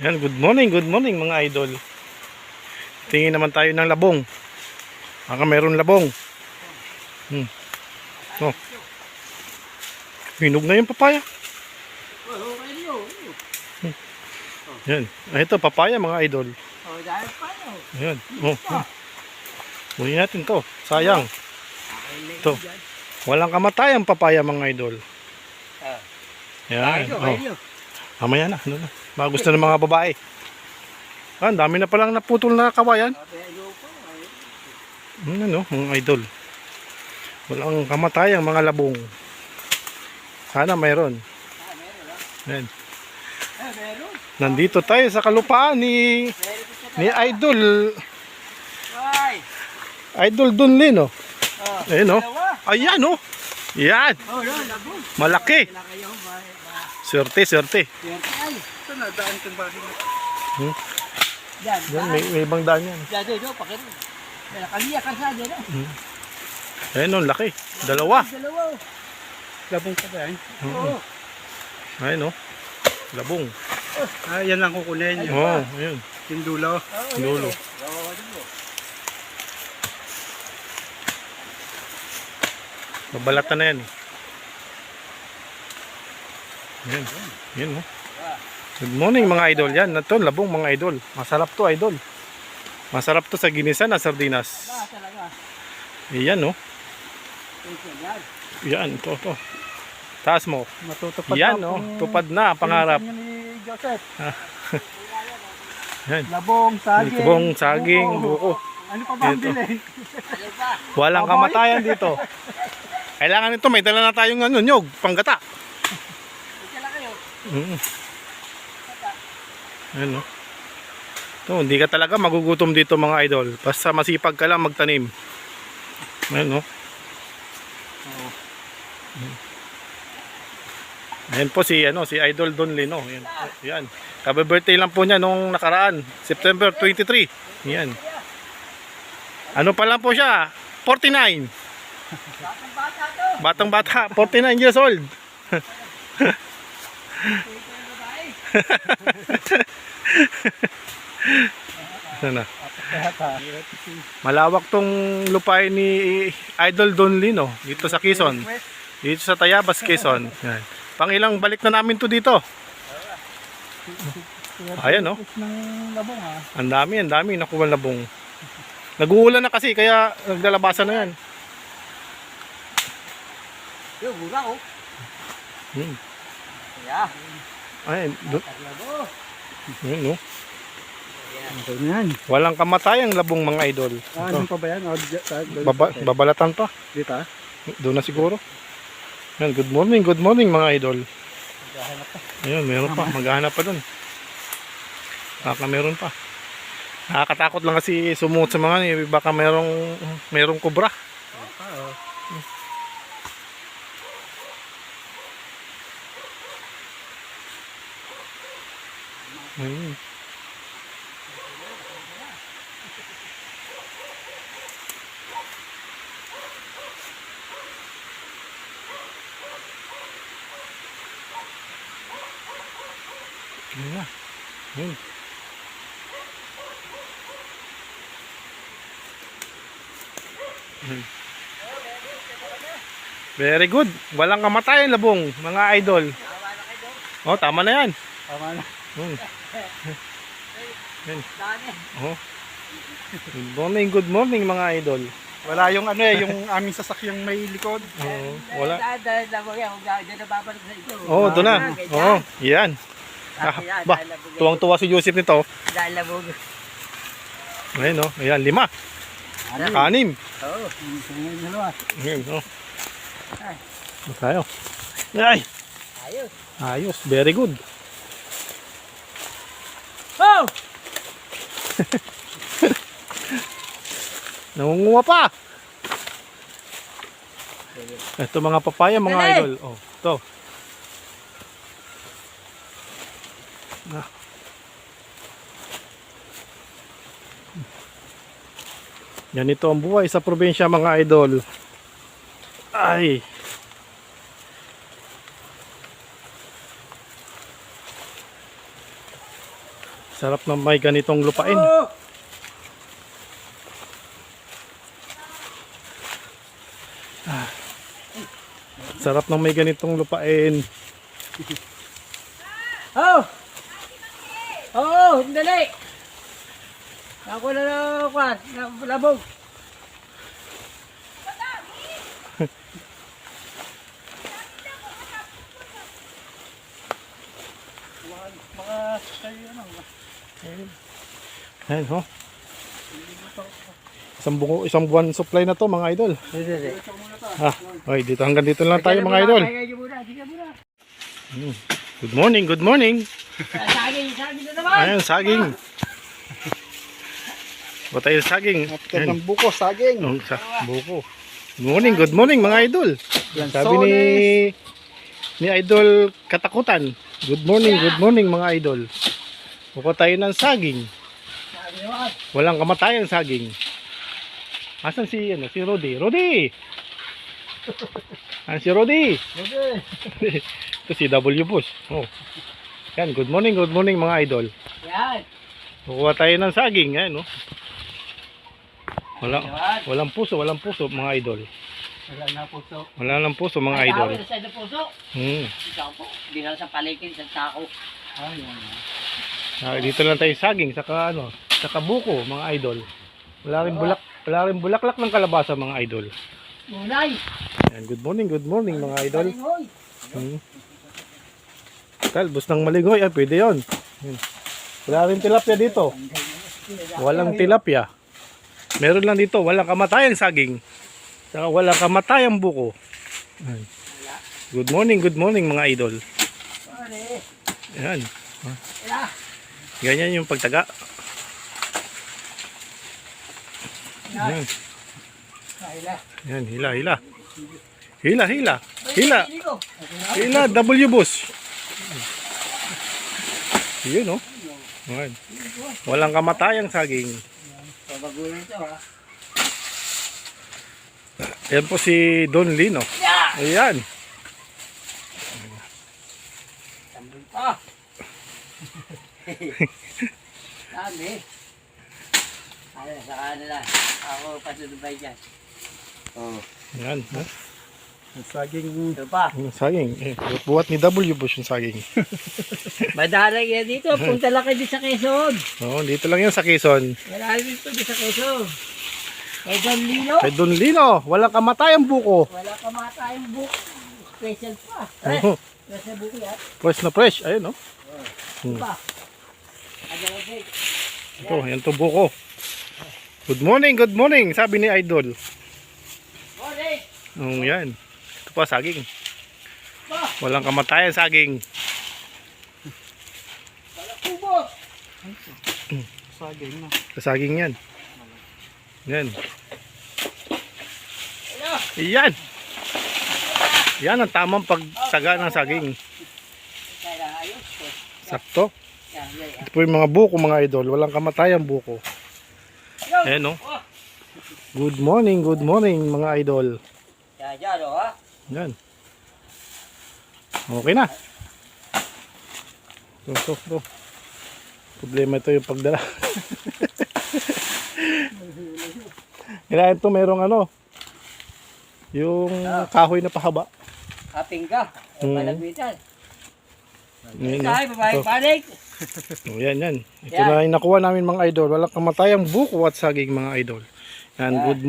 Yan, good morning mga idol. Tingin naman tayo ng labong. Baka meron labong. Oh. Hinog na yung papaya. Yan. Ito, papaya mga idol. Yan. Oh. Buhin natin to. Sayang. Ito. Walang kamatayang papaya mga idol. Yan. Oh. Mamaya na. Ano na. Mga gusto ng mga babae. Ang dami na palang naputol na kawayan. Ano, mga idol. Walang kamatayang mga labong. Sana mayroon. Yan. Nandito tayo sa kalupaan ni Idol. Idol Donlin, oh. Ayun, oh. Ayan, oh. Yan. Malaki. Swerte. Ito na, daan kang bahay na. Yan, may ibang daan yan. Ayun, oh, laki. Dalawa. Labong pa ba yan? Ayun, oh. Labong. Yan lang kukunin nyo. Oo, ayun. Yung dulo. Dulo. Babalatan na yan. Yan. Yan, oh. Good morning mga idol. Yan, ito, labong mga idol. Masarap to, idol. Masarap to sa ginisa na sardinas. Yan, oh. Yan, to. Taas mo. Matutupad Yan, na oh. kung Tupad na, pangarap. pinsan niya ni Joseph. Yan. Labong, saging. Labong, saging, buko. Ano pa ba ang Ito. bilhin? Walang kamatayan dito. Kailangan nito, may dala na tayong nyog, panggata. Ayan, no? Ito, hindi ka talaga magugutom dito mga idol. Basta masipag ka lang magtanim. Ayan, no? Ayan po si Idol Donlin, no? Ayan. Ayan. Kabe-birthday lang po niya nung nakaraan, September 23. Ayan. Ano pa lang po siya? 49. Batang bata, 49 years old. Sana. Malawak tong lupain ni Idol Donlin, no? Dito sa Quezon. Dito sa Tayabas, Quezon. Yan. Pangilang balik na namin to dito. Ayan, no? Ang dami nakuha labong. Nag-uulan na kasi kaya naglalabasan na yan. Yung mura, oh. Ayun, ayun, no? Yan. Walang kamatayang labong mga idol. Ano pa ba yan? Babalatan pa. Dito, Doon na siguro. Yan, good morning mga idol. Ayun, meron pa. Maghahanap pa doon. Baka meron pa. Nakakatakot lang kasi sumuot sa mga baka merong kubra. Ayun. Ayun. Very good. Walang kamatayan labong, mga idol. Oh, tama na yan. Tama na. Yan. Oh. Good morning mga idol. Wala yung yung aming sasakyang may likod. Oh, wala. Oh, Doon na. Oh, yan. Ba, tuwang-tuwa si Joseph nito. Ayun, oh. Ayan, 5. 6. Ayan, oh. Tayo. Ay. Ayos, very good. Oh! Nangunguha pa. Ito mga papaya mga idol. Oh, ito. Ganito ang buhay sa probinsya mga idol. Ay. Sarap na may ganitong lupain. Oh! Sarap ng may ganitong lupain. Oh! Oo, dali! Ako na lang, kwan, labog. Baka kayo ano. Ayan, ho. Isang buwan supply na to, mga idol. Dali. Okay, dito hanggang dito lang tayo, mga idol. Sige muna. Good morning, good morning. Saging na naman! Ayan, saging. Ba tayo saging? After Ayan. ng buko, saging. Buko. Good morning, mga idol. Sabi ni Idol Katakutan. Good morning, mga idol. Buko tayo ng saging. Walang kamatayan saging. Asan si Rudy? Rudy! Asan si Rudy? Ito si W Boss. Oh. Yan, good morning, mga idol. Yan! Kukuha tayo ng saging, yan, no? Walang puso, mga idol. Wala na puso. Wala lang puso, mga idol. Ay, sa puso. Ikaw po, di na sa palikin, sa tako. Dito lang tayo saging, saka buko, mga idol. Wala rin bulaklak ng kalabasa, mga idol. Unay! Yan, good morning, mga idol. Hoy! Talbos ng malingoy, pwede yun. Wala rin tilapia dito. Walang tilapia. Meron lang dito, walang kamatayang saging. Saka walang kamatayang buko. Ayan. Good morning, mga idol. Yan. Ganyan yung pagtaga. Yan. Yan, hila. Hila, W Boss. Yun, no? Ayan. Walang kamatayang saging. Pabagulan ito, ha? Ayan po si Don Lino. Ayan. Ah! Sabi. Ano, sa kanila. Ako patutubay dyan. Ayan. Saging. Ito pa. Yung saging. Buhat ni W Boss yung saging. Madalag yan dito. Punta lang kayo sa Quezon. Oo, dito lang yan sa Quezon. Wala dito sa Quezon. Kay Don Lino. Kay Don Lino, walang kamatayang buko. Wala ka matayang book. Special pa. Oo. Special book yan. Fresh na fresh. Ayun, no? Ito pa. Adalagay. Ito, yan to buko. Good morning, sabi ni Idol. Morning. Yan. Ito pa, saging. Pa. Walang kamatayang saging. Wala kubo. Saging na. Saging yan. Yan. Ano? Yan. Yan ang tamang pagtaga ng saging. Kaya ayos ko. Sakto. Yan, yan. Ito po yung mga buko, mga idol. Walang kamatayang buko. Ayan, no? Good morning, mga idol. Yan, yan, o, ha? Yan. Okay na. Ito. Problema ito yung pagdala. Kailangan ito merong yung kahoy na pahaba. Kaping ka. Malagwitan. Yan, Tayo, babae, panik. Yan. Ito na yung nakuha namin, mga idol. Walang kamatayang buko at saging, mga idol. Yan, good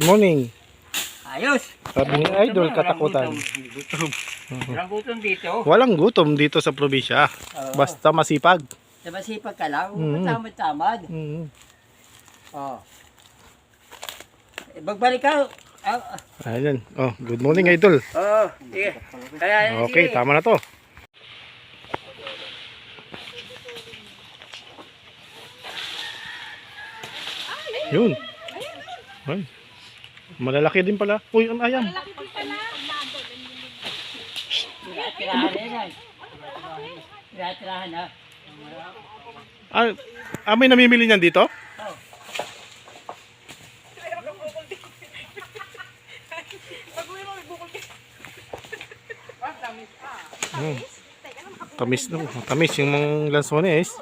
morning. Ayos. Sabi ni Idol Katakutan. Walang gutom dito. Walang gutom dito sa probinsya. Basta masipag. Sa masipag ka lang, tamad-tamad. Oh. Magbalik ka. Ayan. Oh, good morning, Idol. Oo, sige. Kaya, Okay, tama na to. Yun. Ay. Malalaki din pala. Uy, ang ayam. Tirahan na yan. Tirahan na. May namimili niyan dito? Tamis no. Tamis yung mga lansones.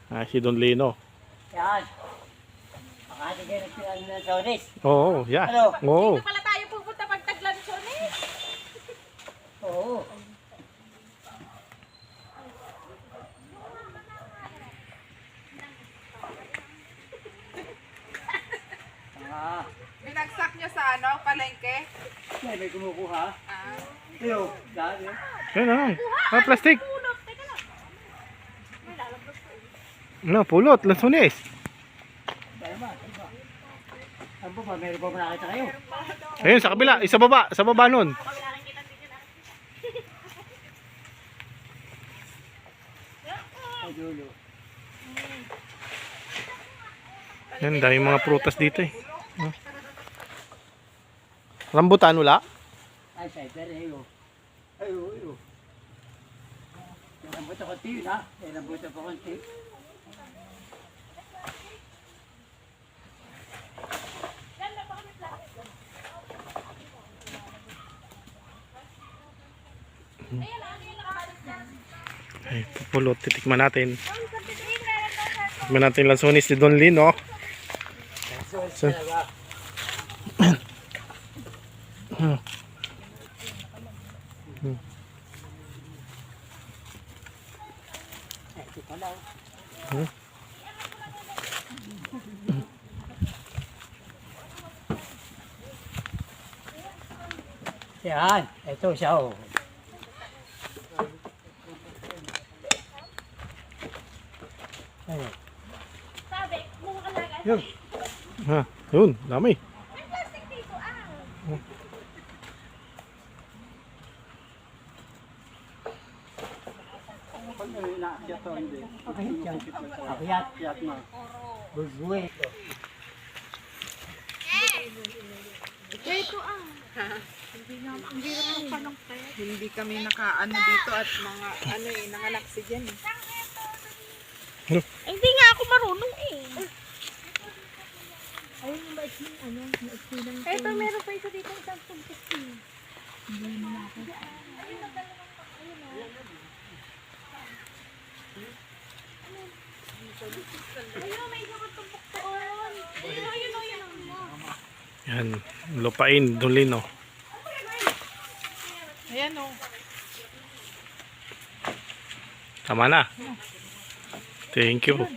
Si Don Lino. Yan. Makati kayo nagpilan ng sonis. Oo, yeah. Ano? Oo. Dito pala tayo pupunta pag taglansyon eh. Oo. Ah, Binagsak nyo sa ano, palengke. may kumukuha. Ah. Iyo, dahil. Yan na. Plastic. Pulot, teka lang. May lalabas ko eh. No, pulot. Lansones. Dahil ba? Ano ba? Meron pa nakita kayo? Ayun, sa kabila. Sa baba. Sa baba nun. Ay, dulo. Yan, dahil mga prutas dito eh. Rambutan wala? Ay, cyber, ayo. Ayo. Nabot ako tiyo na. Nabot ako konti. Ay, pulot. Titikman natin. Titikman natin lansones ni Don Lino. So, Ito pala. Yan, ito siya oh. Ayun. Sabi, mukha ka lang. Yun. ha, yun. Dami. May plastic dito ah. Pag naakyat to, hindi. Akyat. Akyat na. Bubuwi. Ito ah. Hindi naman panong tayo. Hindi kami nakaano dito at mga ano eh, nanganak si Jen eh. Hindi nga ako marunong eh. Ayun yung maikling ano, maikling lang. Ito meron pa isa dito isang tugtog eh. Ayun, may isang tumpok doon. Ayun. Yan. Lupain. Don Lino. Ayan o. Tama na. Thank you.